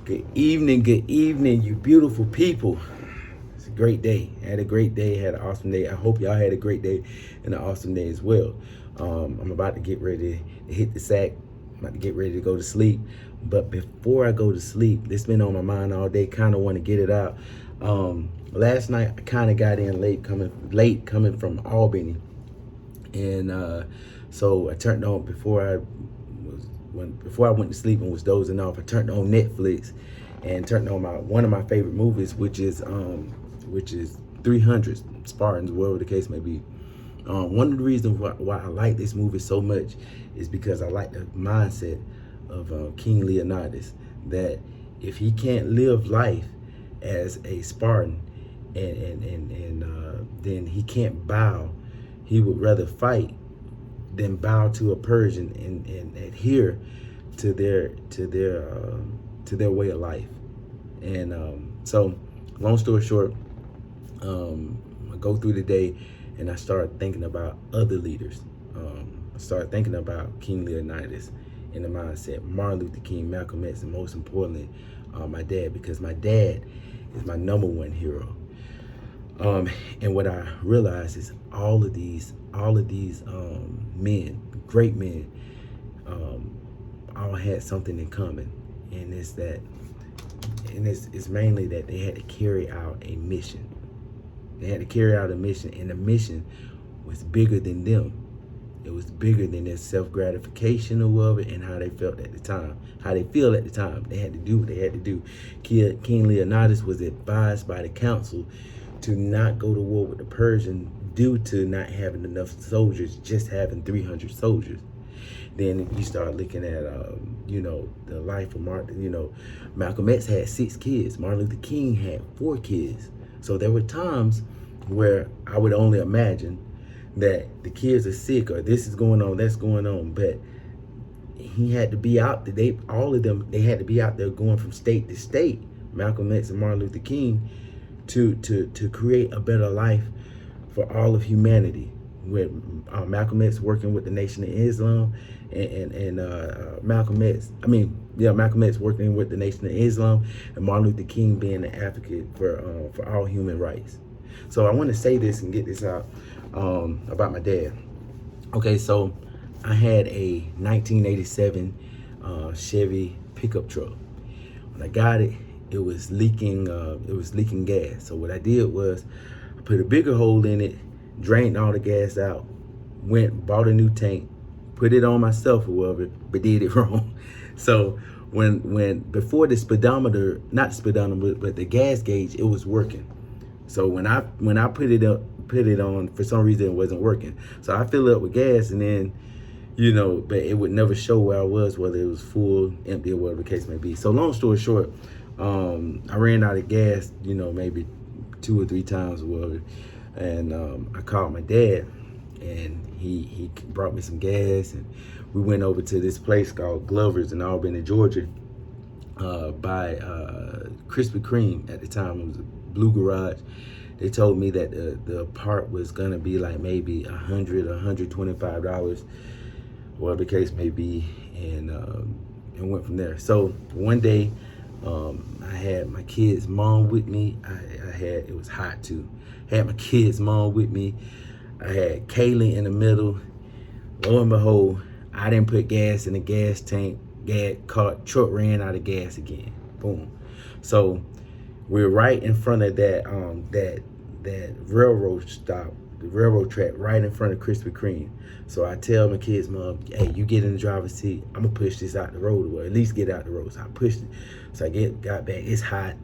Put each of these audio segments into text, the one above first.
good evening, you beautiful people. It's a great day. Had a great day, had an awesome day. I hope y'all had a great day and an awesome day as well. I'm about to get ready to hit the sack. I'm about to get ready to go to sleep. But before I go to sleep, this been on my mind all day, kind of want to get it out. Last night I kind of got in late coming from Albany. And so I turned on before I went to sleep and was dozing off. I turned on Netflix and turned on one of my favorite movies, which is 300 Spartans, whatever the case may be. One of the reasons why I like this movie so much is because I like the mindset of King Leonidas, that if he can't live life as a Spartan and then he can't bow, he would rather fight than bow to a Persian and adhere to their way of life. And so, long story short, I go through the day and I start thinking about other leaders. I start thinking about King Leonidas in the mindset, Martin Luther King, Malcolm X, and most importantly, my dad, because my dad is my number one hero. And what I realize is all of these men, great men, all had something in common, and it's mainly that they had to carry out a mission. They had to carry out a mission, and the mission was bigger than them. It was bigger than their self-gratification or whatever, and how they felt at the time, how they feel at the time. They had to do what they had to do. King Leonidas was advised by the council to not go to war with the Persians due to not having enough soldiers, just having 300 soldiers. Then you start looking at, the life of Martin. Malcolm X had 6 kids. Martin Luther King had 4 kids. So there were times where I would only imagine that the kids are sick or this is going on, that's going on. But he had to be out. All of them, they had to be out there going from state to state, Malcolm X and Martin Luther King, to create a better life for all of humanity. With Malcolm X working with the Nation of Islam, and Malcolm X working with the Nation of Islam, and Martin Luther King being an advocate for all human rights. So I want to say this and get this out about my dad. Okay, so I had a 1987 Chevy pickup truck. When I got it, it was leaking gas. So what I did was I put a bigger hole in it, drained all the gas out, bought a new tank, put it on myself or whatever, but did it wrong. So before the speedometer, not the speedometer, but the gas gauge, it was working. So when I put it on, for some reason it wasn't working. So I fill it up with gas, and then, but it would never show where I was, whether it was full, empty, or whatever the case may be. So long story short, I ran out of gas, maybe 2 or 3 times or whatever. And I called my dad, and he brought me some gas, and we went over to this place called Glover's in Albany, Georgia, by Krispy Kreme. At the time, it was a blue garage. They told me that the part was gonna be like maybe $100 or $125, whatever the case may be, and went from there. So one day, I had my kid's mom with me. It was hot too. Had my kid's mom with me. I had Kaylee in the middle. Lo and behold, I didn't put gas in the gas tank. Truck ran out of gas again. Boom. So we're right in front of that railroad stop, the railroad track, right in front of Krispy Kreme. So I tell my kid's mom, hey, you get in the driver's seat. I'm gonna push this out the road, or at least get out the road. So I pushed it. So I got back. It's hot.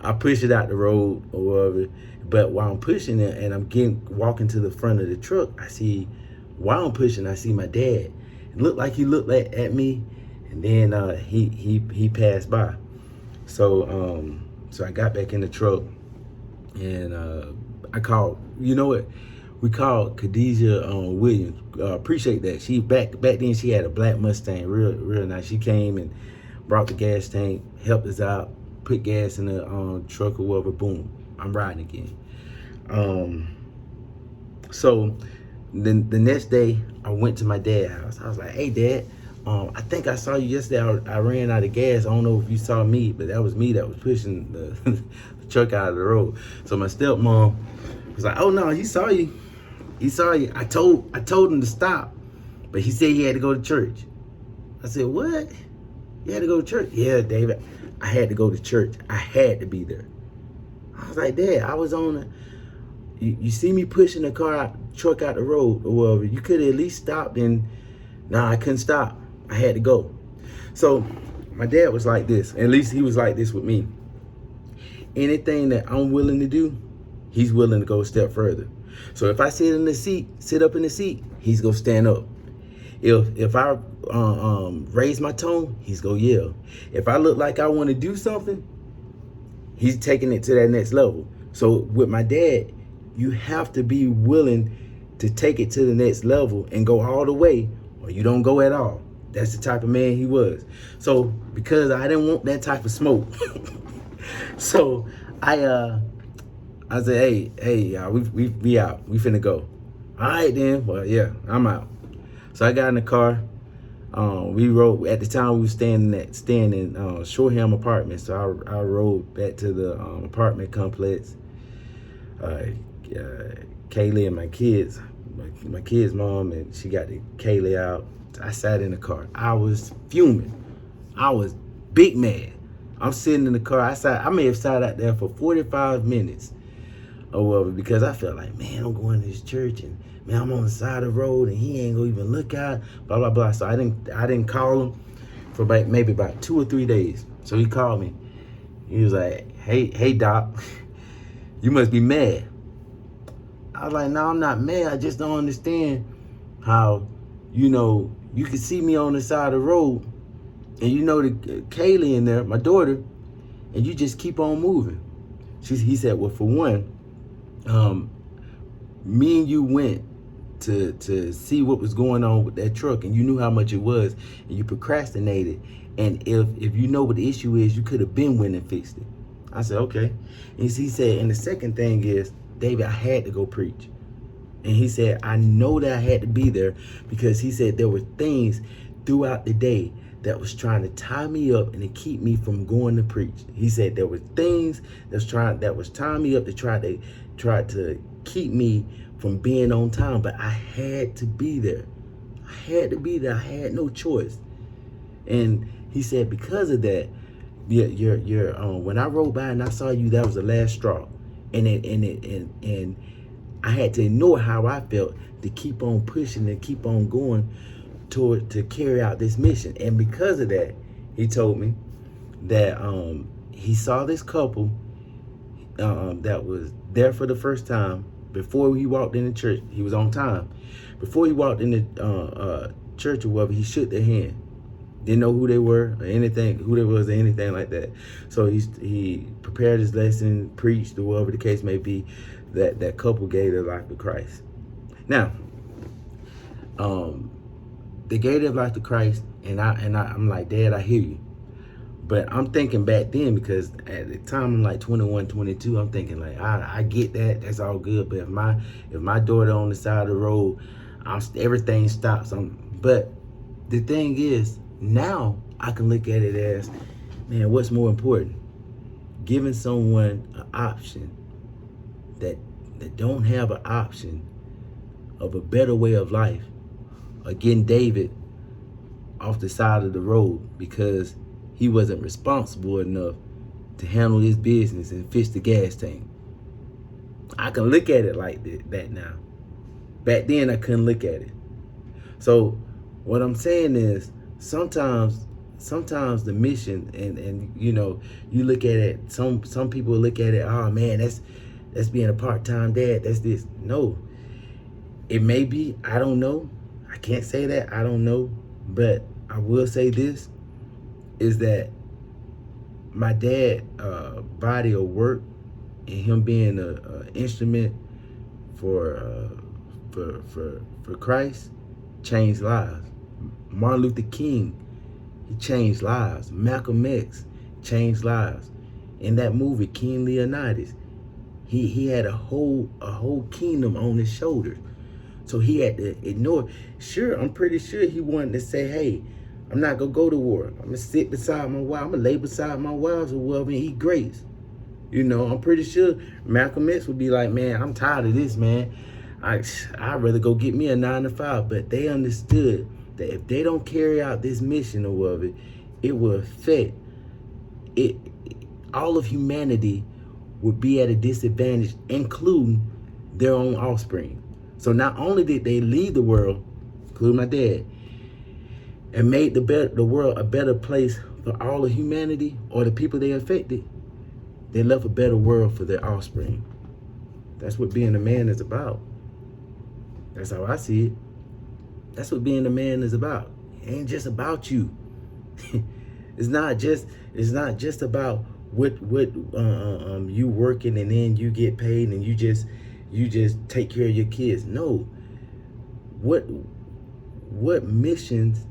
I push it out the road or whatever. But while I'm pushing it and I'm walking to the front of the truck, I see my dad. It looked like he looked at me, and then he passed by. So I got back in the truck, and I called. You know what? We called Khadijah Williams. Appreciate that. She back then she had a black Mustang, real nice. She came and brought the gas tank, helped us out, put gas in the truck or whatever. Boom, I'm riding again. So then the next day I went to my dad's house. I was like, hey Dad, I think I saw you yesterday. I ran out of gas. I don't know if you saw me, but that was me that was pushing the, the truck out of the road. So my stepmom was like, "Oh no, he saw you. He saw you." I told him to stop, but he said he had to go to church. I said, "What? You had to go to church?" "Yeah, David, I had to go to church. I had to be there." I was like, "Dad, I was on you see me pushing the truck out the road or whatever. You could have at least stopped." And nah, I couldn't stop. I had to go. So my dad was like this. At least he was like this with me. Anything that I'm willing to do, he's willing to go a step further. So if I sit up in the seat, he's gonna stand up. If I raise my tone, he's gonna yell. If I look like I want to do something, he's taking it to that next level. So with my dad, you have to be willing to take it to the next level and go all the way, or you don't go at all. That's the type of man he was. So because I didn't want that type of smoke, so I said, hey, y'all, we out. We finna go. All right then. Well, yeah, I'm out. So I got in the car. We rode. At the time, we were staying in Shoreham Apartments. So I rode back to the apartment complex. Kaylee and my kids, my kids' mom, and she got the Kaylee out. I sat in the car. I was fuming. I was big mad. I'm sitting in the car. I may have sat out there for 45 minutes or whatever, because I felt like, man, I'm going to this church and man, I'm on the side of the road and he ain't gonna even look out, blah blah blah. So I didn't call him for maybe about 2 or 3 days. So he called me. He was like, hey Doc, you must be mad. I was like, no, I'm not mad. I just don't understand how, you can see me on the side of the road and the Kaylee in there, my daughter, and you just keep on moving. He said, well, for one, me and you went to see what was going on with that truck, and you knew how much it was, and you procrastinated. And if you know what the issue is, you could have been went and fixed it. I said, okay. And he said, and the second thing is, David, I had to go preach. And he said, I know that I had to be there because he said there were things throughout the day that was trying to tie me up and to keep me from going to preach. He said there were things that was tying me up to try to keep me from being on time, but I had to be there. I had to be there. I had no choice. And he said, because of that, when I rode by and I saw you, that was the last straw. And I had to ignore how I felt to keep on pushing and keep on going to carry out this mission. And because of that, he told me that he saw this couple that was there for the first time. Before he walked in the church, he was on time. Before he walked in the church or whatever, he shook their hand. Didn't know who they were or anything, who they was or anything like that. So he prepared his lesson, preached, or whatever the case may be. That couple gave their life to Christ. Now, they gave their life to Christ, and I'm like, Dad, I hear you. But I'm thinking back then, because at the time I'm like 21, 22, I'm thinking like, I get that, that's all good. But if my daughter on the side of the road, everything stops. But the thing is, now I can look at it as, man, what's more important? Giving someone an option that don't have an option of a better way of life, or getting David off the side of the road because he wasn't responsible enough to handle his business and fix the gas tank. I can look at it like that now. Back then, I couldn't look at it. So what I'm saying is, sometimes the mission, and you look at it, some people look at it, oh man, that's being a part-time dad, that's this. No, it may be, I don't know. I can't say that, I don't know. But I will say this, is that my dad body of work and him being a instrument for Christ changed lives. Martin Luther King, he changed lives. Malcolm X changed lives. In that movie, King Leonidas, he had a whole kingdom on his shoulders. So he had to ignore. Sure, I'm pretty sure he wanted to say, hey, I'm not gonna go to war. I'm gonna sit beside my wife. I'm gonna lay beside my wives or whatever and eat grapes. You know, I'm pretty sure Malcolm X would be like, man, I'm tired of this, man. I'd rather go get me a 9 to 5. But they understood that if they don't carry out this mission or whatever, it will affect it. All of humanity would be at a disadvantage, including their own offspring. So not only did they leave the world, including my dad, and made the world a better place for all of humanity or the people they affected, they left a better world for their offspring. That's what being a man is about. That's how I see it. That's what being a man is about. It ain't just about you. It's not just about what you working and then you get paid and you just take care of your kids. No. What missions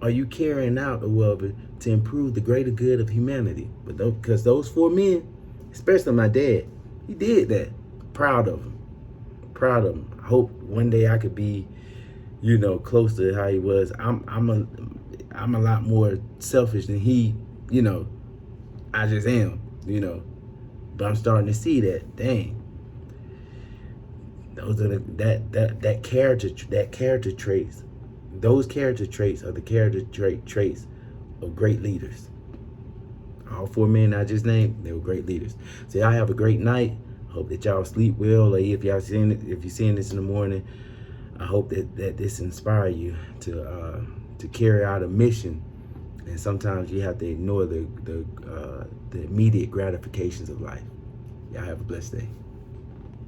are you carrying out or whatever to improve the greater good of humanity? But because those 4 men, especially my dad, he did that. Proud of him. Proud of him. I hope one day I could be, close to how he was. I'm a lot more selfish than he, I just am, But I'm starting to see that, dang. Those are that character traits. Those character traits are the character traits of great leaders. All 4 men I just named, they were great leaders. So y'all have a great night. Hope that y'all sleep well. Or if you're seeing this in the morning, I hope that this inspire you to carry out a mission. And sometimes you have to ignore the immediate gratifications of life. Y'all have a blessed day.